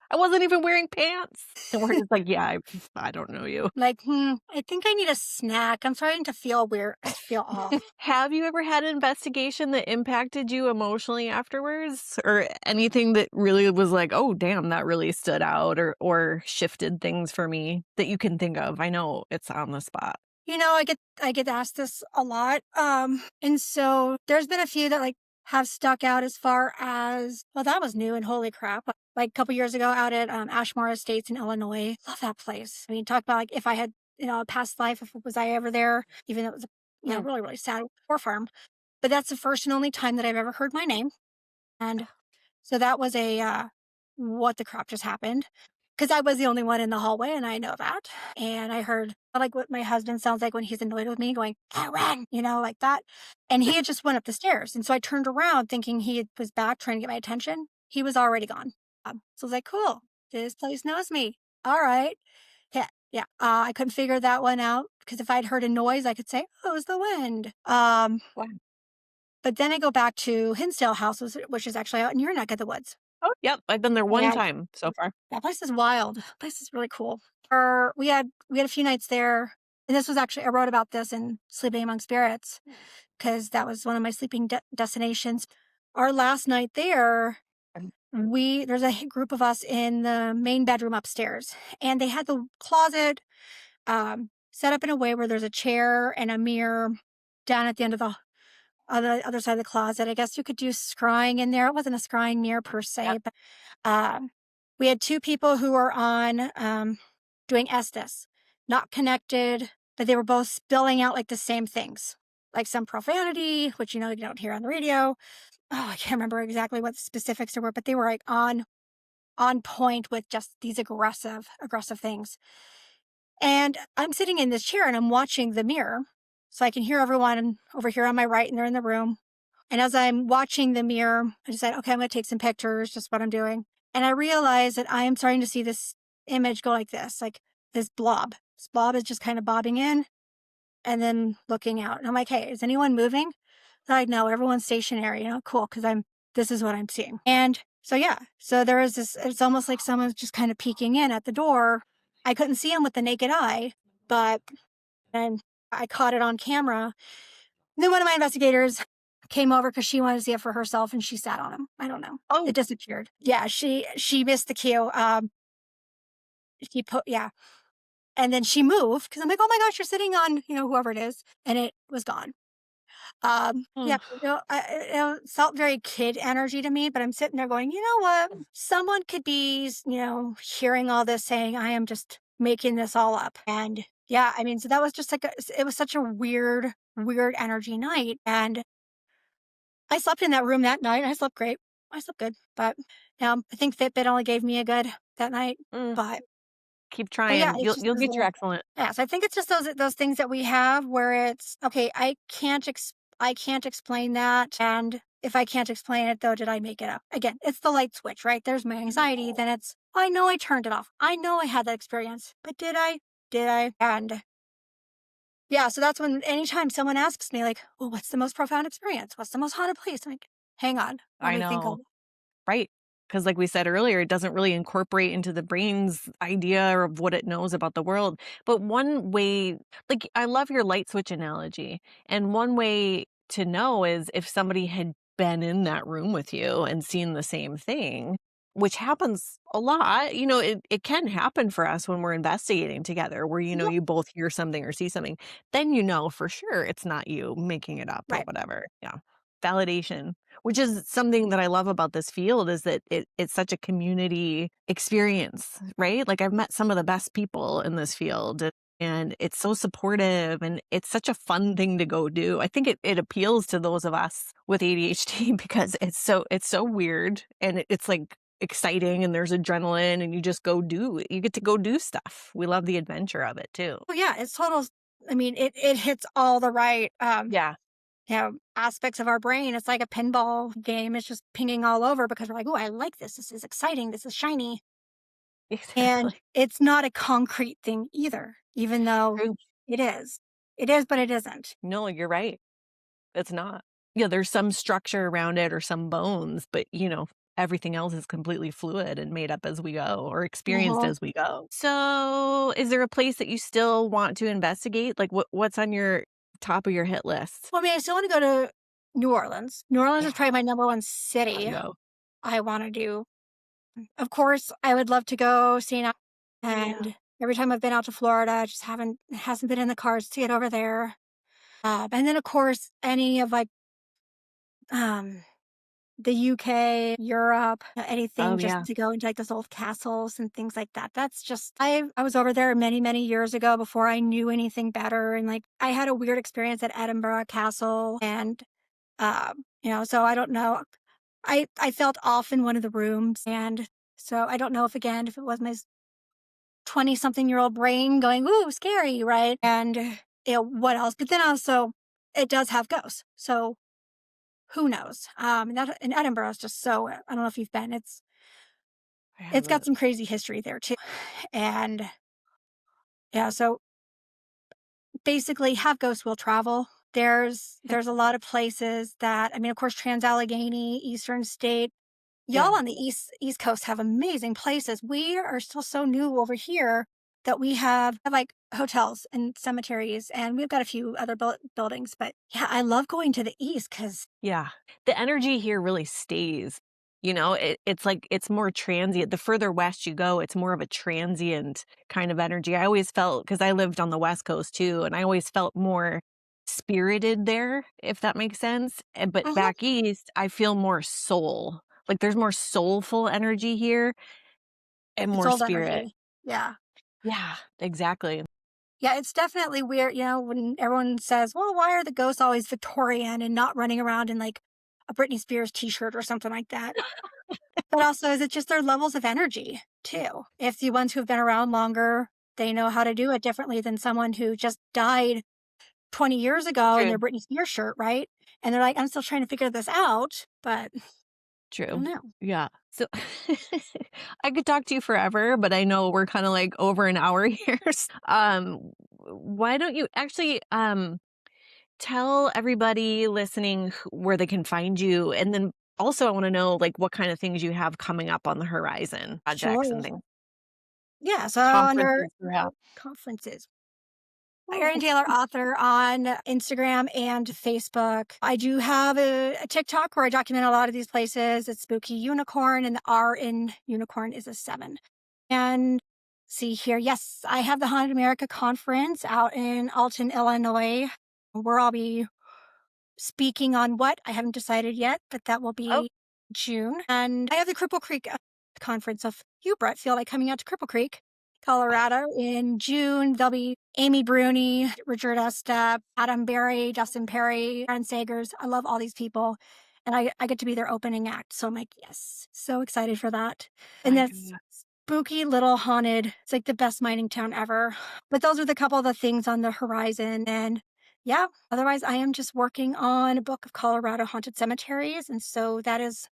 Speaker 1: I wasn't even wearing pants. And we're just like, yeah, I don't know you.
Speaker 2: Like, I think I need a snack. I'm starting to feel weird. I feel off.
Speaker 1: Have you ever had an investigation that impacted you emotionally afterwards? Or anything that really was like, oh, damn, that really stood out or shifted things for me that you can think of? I know it's on the spot.
Speaker 2: I get asked this a lot. And so there's been a few that like have stuck out as far as, well, that was new and holy crap. Like a couple years ago out at Ashmore Estates in Illinois. Love that place. I mean, talk about like if I had, a past life, if was I ever there, even though it was a,
Speaker 1: Mm.
Speaker 2: really, really sad poor farm. But that's the first and only time that I've ever heard my name. And so that was a, what the crap just happened? Because I was the only one in the hallway, and I know that. And I heard like what my husband sounds like when he's annoyed with me, going, Karen, like that. And he had just went up the stairs. And so I turned around thinking was back trying to get my attention. He was already gone. So I was like, cool, this place knows me. All right. Yeah. Yeah. I couldn't figure that one out because if I'd heard a noise, I could say, oh, it was the wind.
Speaker 1: Wow.
Speaker 2: But then I go back to Hinsdale House, which is actually out in your neck of the woods.
Speaker 1: Oh, yep, I've been there one
Speaker 2: And
Speaker 1: time so far.
Speaker 2: that place is wild. That place is really cool. We had a few nights there, and this was actually I wrote about this in Sleeping Among Spirits because that was one of my sleeping destinations. Our last night there, there's a group of us in the main bedroom upstairs, and they had the closet set up in a way where there's a chair and a mirror down at the end of the on the other side of the closet. I guess you could do scrying in there. It wasn't a scrying mirror per
Speaker 1: Yep.
Speaker 2: se, but we had two people who were on doing Estes, not connected, but they were both spilling out like the same things, like some profanity, which you don't hear on the radio. Oh, I can't remember exactly what the specifics were, but they were like on point with just these aggressive things. And I'm sitting in this chair and I'm watching the mirror, so I can hear everyone over here on my right, and they're in the room. And as I'm watching the mirror, I decided, okay, I'm going to take some pictures, just what I'm doing. And I realize that I am starting to see this image go like this, like this blob. This blob is just kind of bobbing in and then looking out. And I'm like, hey, is anyone moving? They're like, no, everyone's stationary. Cool, because this is what I'm seeing. And so, yeah, so there is this, it's almost like someone's just kind of peeking in at the door. I couldn't see him with the naked eye, but and I caught it on camera. Then one of my investigators came over because she wanted to see it for herself, and she sat on him. I don't know. It
Speaker 1: Oh,
Speaker 2: disappeared. Yeah, she missed the cue. Yeah, and then she moved because I'm like, oh my gosh, you're sitting on whoever it is, and it was gone. Yeah,
Speaker 1: mm,
Speaker 2: it felt very kid energy to me, but I'm sitting there going, you know what? Someone could be, hearing all this saying, I am just making this all up. And yeah, I mean, so that was just like, it was such a weird energy night. And I slept in that room that night. I slept great. I slept good. But I think Fitbit only gave me a good that night.
Speaker 1: mm,
Speaker 2: But
Speaker 1: keep
Speaker 2: but yeah,
Speaker 1: trying.
Speaker 2: it's
Speaker 1: You'll
Speaker 2: just
Speaker 1: you'll
Speaker 2: those
Speaker 1: get your
Speaker 2: little,
Speaker 1: excellent.
Speaker 2: yeah, so I think it's just those things that we have where it's okay, I can't explain that. And if I can't explain it though, did I make it up? Again, it's the light switch, right? There's my anxiety, then it's I know I turned it off. I know I had that experience, but did I? Did I? And yeah, so that's when anytime someone asks me, like, well, what's the most profound experience? What's the most haunted place? I'm like, hang on, let
Speaker 1: I
Speaker 2: me think of
Speaker 1: know. Right. Because, like we said earlier, it doesn't really incorporate into the brain's idea of what it knows about the world. But one way, like, I love your light switch analogy. And one way to know is if somebody had been in that room with you and seen the same thing, which happens a lot. It can happen for us when we're investigating together, where,
Speaker 2: Yep,
Speaker 1: you both hear something or see something. Then you know for sure it's not you making it up or
Speaker 2: right.
Speaker 1: whatever. Yeah. Validation. Which is something that I love about this field is that it's such a community experience, right? Like I've met some of the best people in this field and it's so supportive and it's such a fun thing to go do. I think it appeals to those of us with ADHD because it's so weird and it's like exciting and there's adrenaline and you get to go do stuff. We love the adventure of it too.
Speaker 2: Oh yeah, it's total. I mean, it hits all the right
Speaker 1: Yeah,
Speaker 2: aspects of our brain. It's like a pinball game. It's just pinging all over because we're like, oh, I like this. This is exciting. This is shiny. And
Speaker 1: exactly.
Speaker 2: it's not a concrete thing either, even though
Speaker 1: True.
Speaker 2: it is. It is, but it isn't.
Speaker 1: No, you're right. It's not. Yeah, there's some structure around it or some bones, but, everything else is completely fluid and made up as we go or experienced
Speaker 2: Uh-huh.
Speaker 1: as we go. So, is there a place that you still want to investigate? Like, what's on your top of your hit list?
Speaker 2: Well, I mean, I still want to go to New Orleans. New Orleans
Speaker 1: Yeah,
Speaker 2: is probably my number one
Speaker 1: gotta
Speaker 2: city
Speaker 1: go.
Speaker 2: I want to do. Of course, I would love to go see an
Speaker 1: Yeah.
Speaker 2: and every time I've been out to Florida, I just it hasn't been in the cards to get over there. And then of course any of like the UK, Europe,
Speaker 1: Oh,
Speaker 2: anything just
Speaker 1: yeah.
Speaker 2: to go into like those old castles and things like that. That's just I was over there many, many years ago before I knew anything better. And like I had a weird experience at Edinburgh Castle and so I don't know. I felt off in one of the rooms and so I don't know if it was my 20-something-year-old brain going, "Ooh, scary," right? And what else? But then also it does have ghosts. So who knows? And that in Edinburgh is just so I don't know if you've been.
Speaker 1: I
Speaker 2: It's got
Speaker 1: haven't.
Speaker 2: some crazy history there too. And yeah, so basically have ghosts will travel. There's a lot of places that I mean, of course, Trans Allegheny, Eastern State.
Speaker 1: Yeah.
Speaker 2: Y'all on the East Coast have amazing places. We are still so new over here that we have like hotels and cemeteries, and we've got a few other buildings. But yeah, I love going to the East because
Speaker 1: Yeah. The energy here really stays. It's like it's more transient. The further west you go, it's more of a transient kind of energy. I always felt because I lived on the West Coast too, and I always felt more spirited there, if that makes sense. But back east, I feel more soul. Like there's more soulful energy here and
Speaker 2: it's
Speaker 1: more
Speaker 2: old
Speaker 1: spirit.
Speaker 2: energy. Yeah.
Speaker 1: Yeah, exactly.
Speaker 2: Yeah, it's definitely weird, when everyone says, "Well, why are the ghosts always Victorian and not running around in like a Britney Spears t-shirt or something like that?" But also, is it just their levels of energy too? If the ones who've been around longer, they know how to do it differently than someone who just died 20 years ago in
Speaker 1: True.
Speaker 2: their Britney Spears shirt, right? And they're like, "I'm still trying to figure this out," but I don't
Speaker 1: True.
Speaker 2: know.
Speaker 1: Yeah. So I could talk to you forever, but I know we're kind of like over an hour here. Why don't you actually tell everybody listening where they can find you, and then also I want to know like what kind of things you have coming up on the horizon, projects and
Speaker 2: Sure.
Speaker 1: things,
Speaker 2: Yeah, so under
Speaker 1: conferences, perhaps.
Speaker 2: conferences. Erin
Speaker 1: Oh,
Speaker 2: Taylor, author on Instagram and Facebook. I do have a TikTok where I document a lot of these places. It's Spooky Unicorn, and the R in unicorn is a 7. And see here, yes, I have the Haunted America conference out in Alton, Illinois, where I'll be speaking on what I haven't decided yet, but that will
Speaker 1: oh,
Speaker 2: be June. And I have the Cripple Creek conference of you, Brett, feel like coming out to Cripple Creek, Colorado in June. There'll be Amy Bruni, Richard Estep, Adam Berry, Dustin Perry, Aaron Sagers. I love all these people. And I get to be their opening act. So I'm like, yes, so excited for that. And
Speaker 1: my
Speaker 2: that's
Speaker 1: God.
Speaker 2: spooky little haunted. It's like the best mining town ever. But those are the couple of the things on the horizon. And yeah, otherwise I am just working on a book of Colorado haunted cemeteries. And so that is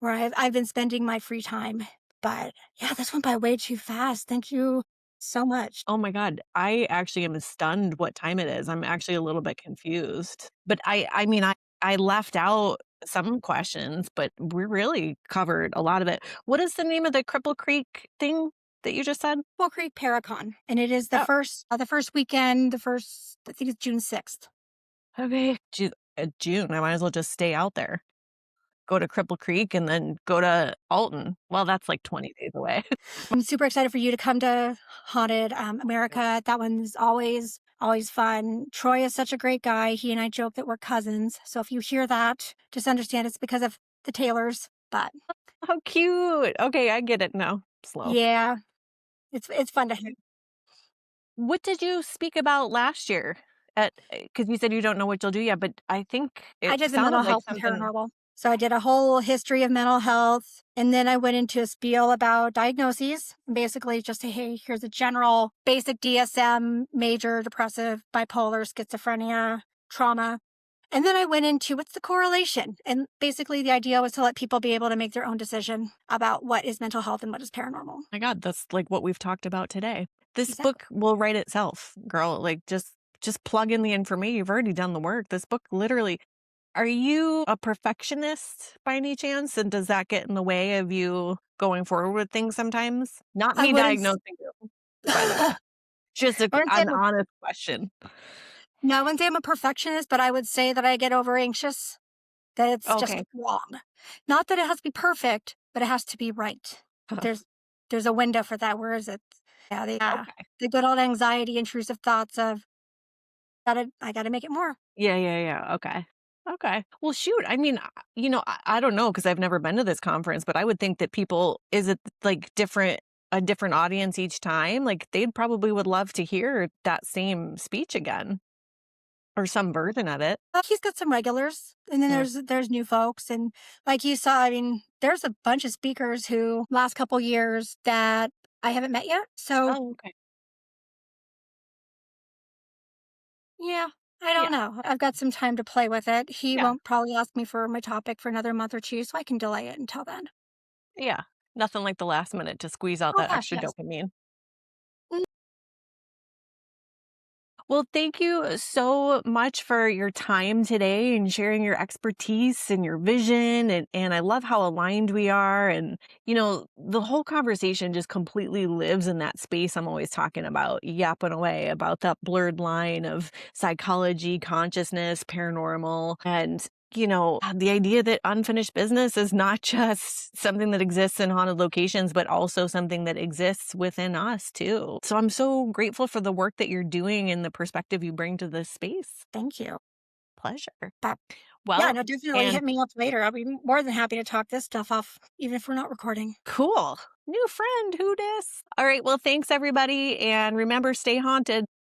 Speaker 2: where I've been spending my free time. But yeah, this went by way too fast. Thank you so much.
Speaker 1: Oh my god, I actually am stunned what time it is. I'm actually a little bit confused. But I mean, I left out some questions, but we really covered a lot of it. What is the name of the Cripple Creek thing that you just said?
Speaker 2: Bull Creek Paracon. And it is
Speaker 1: Oh,
Speaker 2: the first weekend, I think it's June 6th.
Speaker 1: okay. June. I might as well just stay out there. Go to Cripple Creek and then go to Alton. Well, that's like 20 days away.
Speaker 2: I'm super excited for you to come to Haunted America. That one's always fun. Troy is such a great guy. He and I joke that we're cousins. So if you hear that, just understand it's because of the Taylors. But
Speaker 1: How cute. Okay, I get it now. Slow.
Speaker 2: yeah, it's fun to hang.
Speaker 1: What did you speak about last year? Because you said you don't know what you'll do yet, but I think
Speaker 2: I
Speaker 1: it
Speaker 2: did the
Speaker 1: sounded
Speaker 2: mental
Speaker 1: like
Speaker 2: health and
Speaker 1: something.
Speaker 2: paranormal. So I did a whole history of mental health. And then I went into a spiel about diagnoses. Basically, just say, hey, here's a general basic DSM, major depressive, bipolar, schizophrenia, trauma. And then I went into what's the correlation. And basically, the idea was to let people be able to make their own decision about what is mental health and what is paranormal.
Speaker 1: My god, that's like what we've talked about today. This
Speaker 2: Exactly.
Speaker 1: book will write itself, girl. Like just plug in the information. You've already done the work. This book literally. Are you a perfectionist by any chance? And does that get in the way of you going forward with things sometimes? Not
Speaker 2: I
Speaker 1: me
Speaker 2: wouldn't,
Speaker 1: diagnosing you, by the way.
Speaker 2: I
Speaker 1: Just
Speaker 2: wouldn't say
Speaker 1: an honest question.
Speaker 2: no, I wouldn't say I'm a perfectionist, but I would say that I get over anxious. That it's just
Speaker 1: Okay.
Speaker 2: wrong. Not that it has to be perfect, but it has to be right. There's a window for that. Where is it?
Speaker 1: Okay.
Speaker 2: The good old anxiety, intrusive thoughts of I gotta make it more.
Speaker 1: Yeah, yeah, yeah. Okay. Okay. Well, shoot. I mean, I don't know because I've never been to this conference, but I would think that people, is it like a different audience each time? Like they'd probably would love to hear that same speech again or some version of it.
Speaker 2: He's got some regulars, and then
Speaker 1: Mm.
Speaker 2: there's new folks, and like you saw, I mean, there's a bunch of speakers who last couple years that I haven't met yet. So
Speaker 1: Oh, okay.
Speaker 2: yeah, I don't
Speaker 1: Yeah.
Speaker 2: know. I've got some time to play with it. He
Speaker 1: Yeah.
Speaker 2: won't probably ask me for my topic for another month or two, so I can delay it until then.
Speaker 1: Yeah. Nothing like the last minute to squeeze out
Speaker 2: Oh
Speaker 1: that
Speaker 2: gosh,
Speaker 1: extra
Speaker 2: yes.
Speaker 1: dopamine.
Speaker 2: Mm,
Speaker 1: Well, thank you so much for your time today and sharing your expertise and your vision. And I love how aligned we are. And, the whole conversation just completely lives in that space I'm always talking about, yapping away about that blurred line of psychology, consciousness, paranormal. And the idea that unfinished business is not just something that exists in haunted locations, but also something that exists within us too. So I'm so grateful for the work that you're doing and the perspective you bring to this space.
Speaker 2: thank you.
Speaker 1: Pleasure.
Speaker 2: But yeah,
Speaker 1: Well,
Speaker 2: no, definitely
Speaker 1: and
Speaker 2: hit me up later. I'll be more than happy to talk this stuff off, even if we're not recording.
Speaker 1: cool. New friend, who dis? All right. Well, thanks everybody. And remember, stay haunted.